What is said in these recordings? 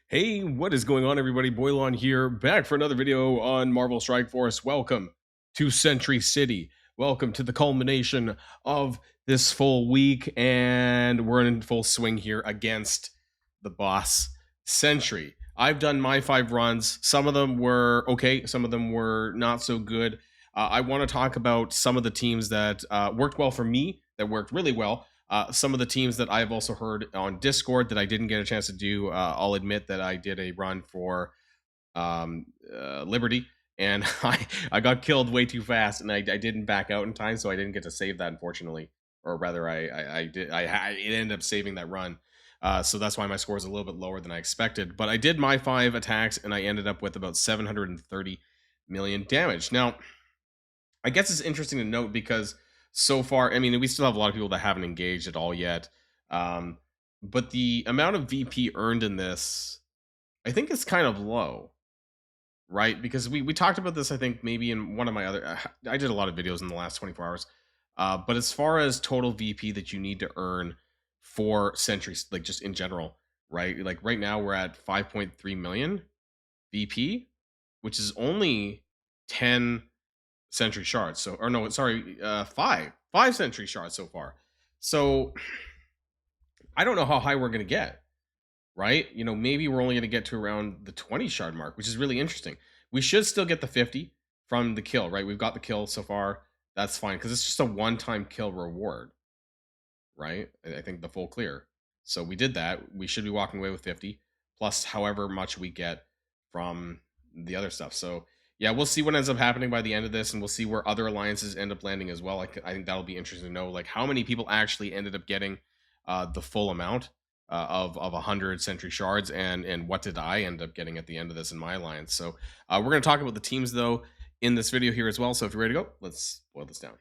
Hey, what is going on, everybody? Boilon here, back for another video on Marvel Strike Force. Welcome to Sentry City. Welcome to the culmination of this full week, and we're in full swing here against the boss, Sentry. I've done my 5 runs. Some of them were okay, some of them were not so good. I want to talk about some of the teams that worked well for me, that worked really well. Some of the teams that I've also heard on Discord that I didn't get a chance to do. I'll admit that I did a run for Liberty, and I got killed way too fast, and I didn't back out in time, so I didn't get to save that, unfortunately. Or rather, it ended up saving that run. So that's why my score is a little bit lower than I expected. But I did my 5 attacks, and I ended up with about 730 million damage. Now, I guess it's interesting to note because so far, I mean, we still have a lot of people that haven't engaged at all yet. Um, but the amount of VP earned in this, I think, is kind of low, right? Because we talked about this, I think, maybe in one of my other. I did a lot of videos in the last 24 hours. But as far as total VP that you need to earn for Sentries, like just in general, right? Like right now, we're at 5.3 million VP, which is only 10 Sentry shards. So, or no, sorry, five Sentry shards so far. So I don't know how high we're gonna get, right? You know, maybe we're only gonna get to around the 20 shard mark, which is really interesting. We should still get the 50 from the kill, right? We've got the kill so far. That's fine because it's just a one-time kill reward, right? I think the full clear. So we did that. We should be walking away with 50 plus however much we get from the other stuff. So yeah, we'll see what ends up happening by the end of this, and we'll see where other alliances end up landing as well. I think that'll be interesting to know, like how many people actually ended up getting the full amount of 100 Sentry shards, and what did I end up getting at the end of this in my alliance. So we're going to talk about the teams though in this video here as well. So if you're ready to go, let's boil this down.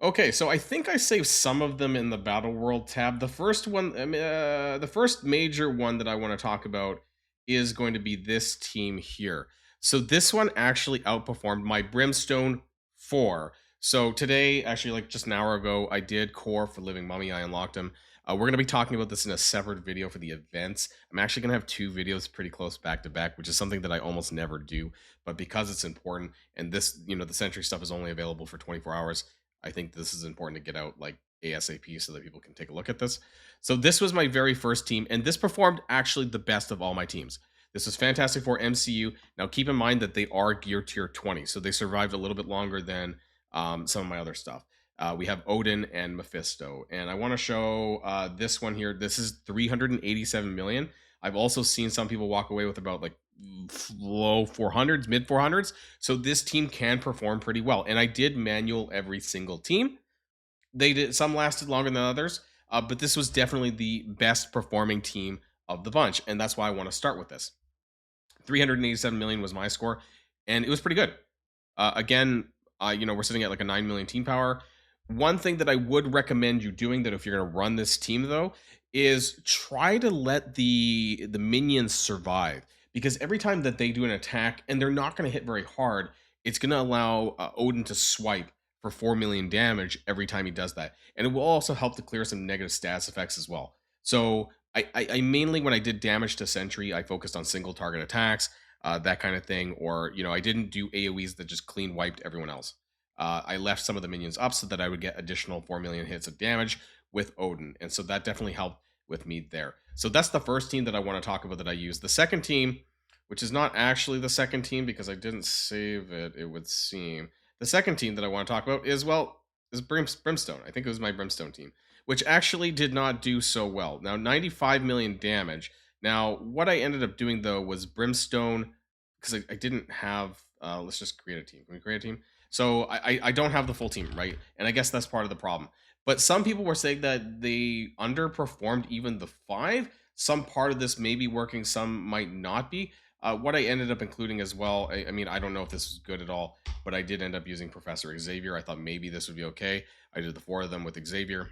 Okay, so I think I saved some of them in the Battle World tab. The first one, the first major one that I want to talk about is going to be this team here. So this one actually outperformed my Brimstone 4. So today, actually, like just an hour ago, I did core for Living Mummy. I unlocked him. We're going to be talking about this in a separate video for the events. I'm actually going to have 2 videos pretty close back to back, which is something that I almost never do. But because it's important, and this, you know, the Sentry stuff is only available for 24 hours, I think this is important to get out like ASAP so that people can take a look at this. So this was my very first team, and this performed actually the best of all my teams. This is Fantastic Four MCU. Now keep in mind that they are gear tier 20, so they survived a little bit longer than some of my other stuff. We have Odin and Mephisto, and I want to show this one here. This is 387 million. I've also seen some people walk away with about like low 400s, mid 400s. So this team can perform pretty well. And I did manual every single team. They did, some lasted longer than others, but this was definitely the best performing team of the bunch. And that's why I want to start with this. 387 million was my score, and it was pretty good. Again, you know, we're sitting at like a 9 million team power. One thing that I would recommend you doing, that if you're going to run this team though, is try to let the minions survive, because every time that they do an attack and they're not going to hit very hard, it's going to allow Odin to swipe for 4 million damage every time he does that, and it will also help to clear some negative stats effects as well. So I mainly, when I did damage to Sentry, I focused on single target attacks, that kind of thing, or you know, I didn't do AoEs that just clean wiped everyone else. I left some of the minions up so that I would get additional 4 million hits of damage with Odin, and so that definitely helped with me there. So that's the first team that I want to talk about that I used. The second team, which is not actually the second team because I didn't save it, it would seem. The second team that I want to talk about is, well, is Brimstone. I think it was my Brimstone team, which actually did not do so well. Now, 95 million damage. Now, what I ended up doing, though, was Brimstone, because I didn't have, let's just create a team. Can we create a team? So I don't have the full team, right? And I guess that's part of the problem. But some people were saying that they underperformed even the 5. Some part of this may be working, some might not be. What I ended up including as well, I mean, I don't know if this is good at all, but I did end up using Professor Xavier. I thought maybe this would be okay. I did the 4 of them with Xavier,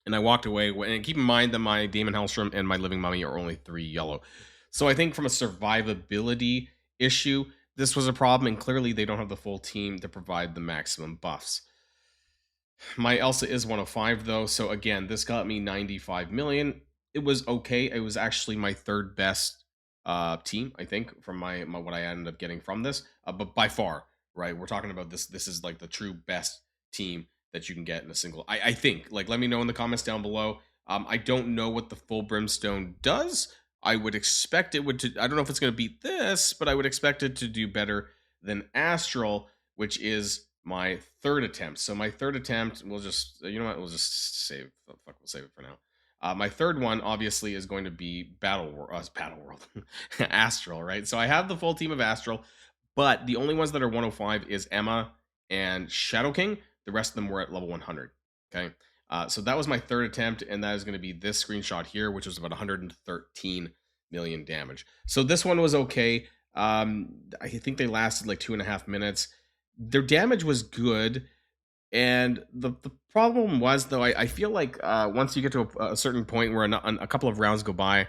and I walked away. And keep in mind that my Damon Hellstrom and my Living Mummy are only 3 yellow. So I think from a survivability issue, this was a problem, and clearly they don't have the full team to provide the maximum buffs. My Elsa is 105 though, so again, this got me 95 million. It was okay. It was actually my third best team, I think, from my what I ended up getting from this. But by far, right? We're talking about this. This is like the true best team that you can get in a single. I think. Like, let me know in the comments down below. I don't know what the full Brimstone does. I would expect it would. I don't know if it's going to beat this, but I would expect it to do better than Astral, which is my third attempt. So my third attempt, we'll just, you know what, we'll just save. Oh, fuck, we'll save it for now. My third one, obviously, is going to be Battleworld, Astral, right? So I have the full team of Astral, but the only ones that are 105 is Emma and Shadow King. The rest of them were at level 100. Okay, so that was my third attempt, and that is going to be this screenshot here, which was about 113 million damage. So this one was okay. I think they lasted like 2.5 minutes. Their damage was good, and the problem was though I feel like once you get to a certain point where a couple of rounds go by,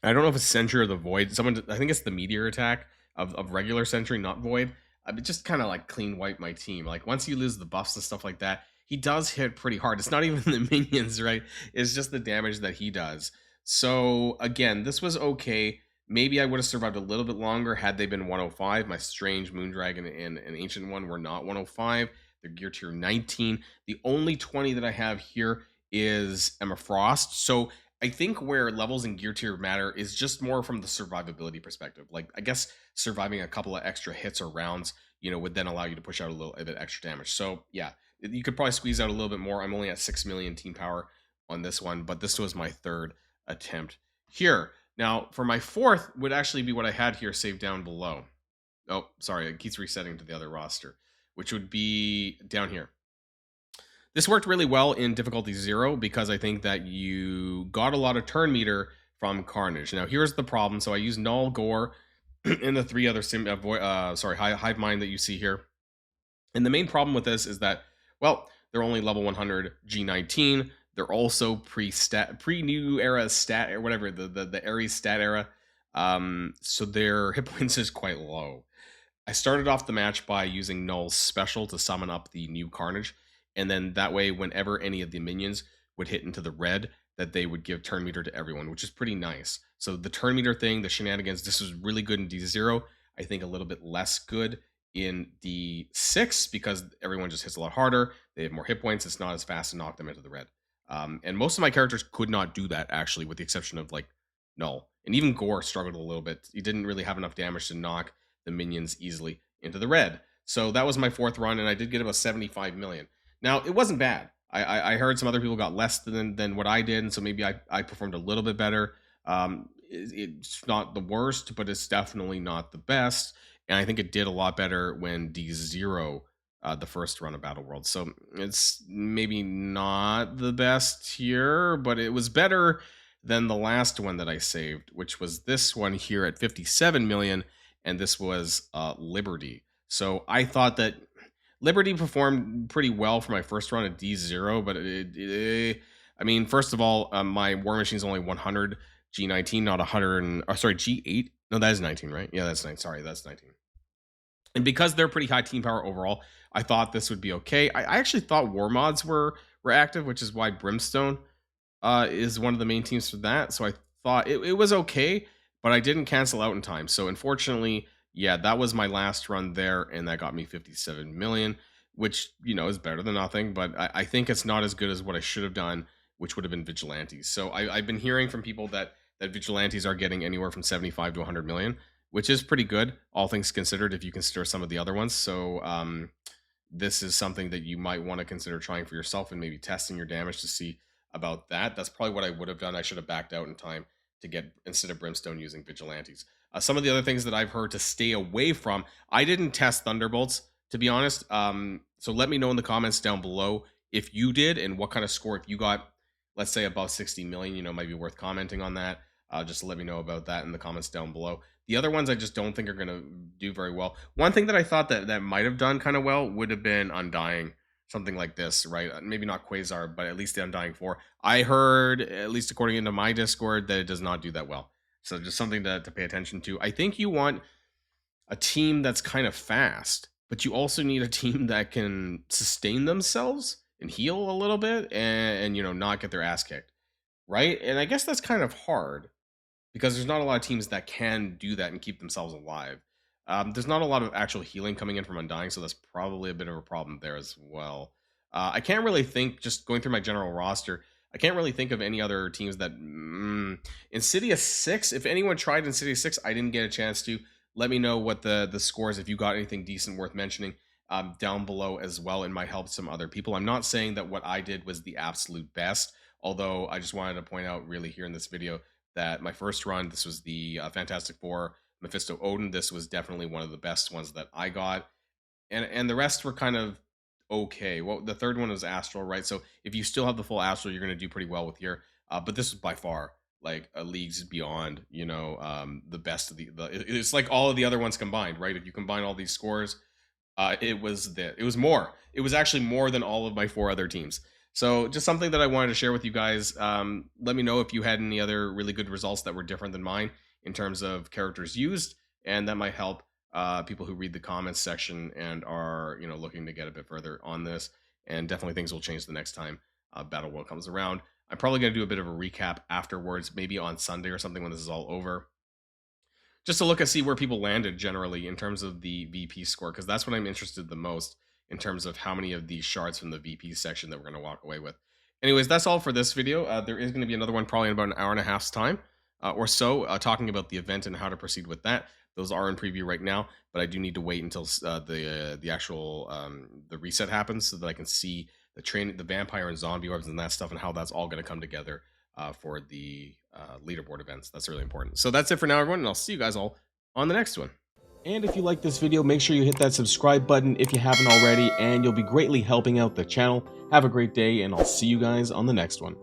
I don't know if it's Sentry or the Void. I think it's the meteor attack of regular Sentry, not Void. It just kind of like clean wipe my team. Like once you lose the buffs and stuff like that, he does hit pretty hard. It's not even the minions, right? It's just the damage that he does. So again, this was okay. Maybe I would have survived a little bit longer had they been 105. My Strange, Moondragon, and an Ancient one were not 105. They're gear tier 19. The only 20 that I have here is Emma Frost. So I think where levels in gear tier matter is just more from the survivability perspective. Like, I guess surviving a couple of extra hits or rounds, would then allow you to push out a bit extra damage. So, yeah, you could probably squeeze out a little bit more. I'm only at 6 million team power on this one, but this was my third attempt here. Now, for my fourth would actually be what I had here saved down below. Oh, sorry, it keeps resetting to the other roster, which would be down here. This worked really well in difficulty 0 because I think that you got a lot of turn meter from Carnage. Now, here's the problem. So I use Null, Gore, and the 3 other Hive Mind that you see here. And the main problem with this is that, well, they're only level 100 G19. They're also pre-new era stat or whatever, the Ares stat era. So their hit points is quite low. I started off the match by using Null's special to summon up the new Carnage, and then that way, whenever any of the minions would hit into the red, that they would give turn meter to everyone, which is pretty nice. So the turn meter thing, the shenanigans, this was really good in D0. I think a little bit less good in D6 because everyone just hits a lot harder. They have more hit points. It's not as fast to knock them into the red. And most of my characters could not do that, actually, with the exception of, like, Null. And even Gore struggled a little bit. He didn't really have enough damage to knock the minions easily into the red. So that was my fourth run, and I did get about 75 million. Now, it wasn't bad. I heard some other people got less than what I did, and so maybe I performed a little bit better. It's not the worst, but it's definitely not the best. And I think it did a lot better when D0, the first run of Battleworld. So it's maybe not the best here, but it was better than the last one that I saved, which was this one here at 57 million, and this was Liberty. So I thought that Liberty performed pretty well for my first run at D0, but I mean, first of all, my War Machine is only 100 G19, not 100. Sorry, G8. No, that is 19, right? Yeah, that's 9. Sorry, that's 19. And because they're pretty high team power overall, I thought this would be okay. I actually thought War Mods were active, which is why Brimstone is one of the main teams for that. So I thought it was okay, but I didn't cancel out in time. So unfortunately, yeah, that was my last run there, and that got me 57 million, which, is better than nothing, but I think it's not as good as what I should have done, which would have been Vigilantes. So I've been hearing from people that Vigilantes are getting anywhere from 75 to 100 million, which is pretty good, all things considered, if you consider some of the other ones. So this is something that you might want to consider trying for yourself and maybe testing your damage to see about that. That's probably what I would have done. I should have backed out in time to get, instead of Brimstone, using Vigilantes. Some of the other things that I've heard to stay away from, I didn't test Thunderbolts, to be honest. So let me know in the comments down below if you did and what kind of score. If you got, let's say, above 60 million, might be worth commenting on that. Just let me know about that in the comments down below. The other ones I just don't think are going to do very well. One thing that I thought that might have done kind of well would have been Undying. Something like this, right? Maybe not Quasar, but at least the Undying 4. I heard, at least according to my Discord, that it does not do that well. So just something to pay attention to. I think you want a team that's kind of fast, but you also need a team that can sustain themselves and heal a little bit and you know, not get their ass kicked, right? And I guess that's kind of hard because there's not a lot of teams that can do that and keep themselves alive. There's not a lot of actual healing coming in from Undying, so that's probably a bit of a problem there as well. I can't really think, just going through my general roster, I can't really think of any other teams that. Insidious 6, if anyone tried Insidious 6, I didn't get a chance to. Let me know what the scores, if you got anything decent worth mentioning, down below as well. It might help some other people. I'm not saying that what I did was the absolute best, although I just wanted to point out really here in this video that my first run, this was the Fantastic Four Mephisto Odin. This was definitely one of the best ones that I got, and the rest were kind of okay. Well, the third one was Astral, right? So if you still have the full Astral, you're going to do pretty well with here. But this was by far like a leagues beyond, you know, the best of it's like all of the other ones combined, right? If you combine all these scores, it was more. It was actually more than all of my 4 other teams. So just something that I wanted to share with you guys. Let me know if you had any other really good results that were different than mine in terms of characters used, and that might help people who read the comments section and are, you know, looking to get a bit further on this. And definitely things will change the next time Battle World comes around. I'm probably going to do a bit of a recap afterwards, maybe on Sunday or something when this is all over, just to look and see where people landed generally in terms of the VP score, because that's what I'm interested the most in terms of how many of these shards from the VP section that we're going to walk away with. Anyways, that's all for this video. There is going to be another one probably in about an hour and a half's time or so, talking about the event and how to proceed with that. Those are in preview right now, but I do need to wait until the actual the reset happens so that I can see the vampire and zombie orbs and that stuff, and how that's all going to come together for the leaderboard events. That's really important. So that's it for now, everyone, and I'll see you guys all on the next one. And if you like this video, make sure you hit that subscribe button if you haven't already, and you'll be greatly helping out the channel. Have a great day, and I'll see you guys on the next one.